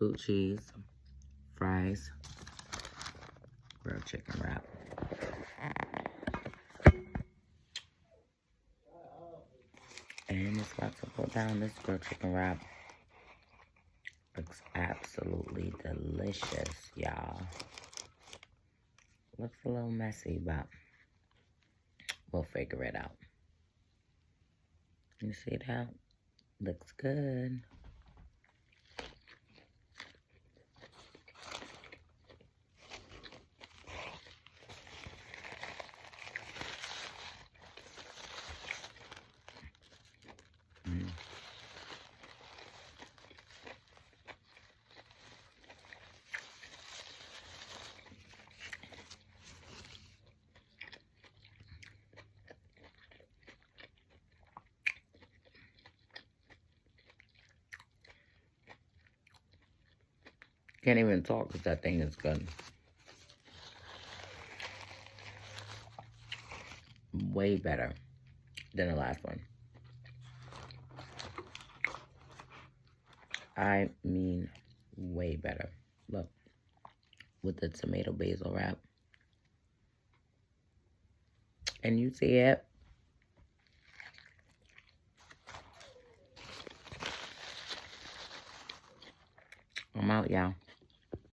blue cheese, fries, grilled chicken wrap. And it's about to go down. This grilled chicken wrap looks absolutely delicious, y'all. Looks a little messy, but we'll figure it out. You see that? Looks good. Can't even talk because that thing is good. Way better than the last one. I mean, way better. Look, with the tomato basil wrap. And you see it? I'm out, y'all.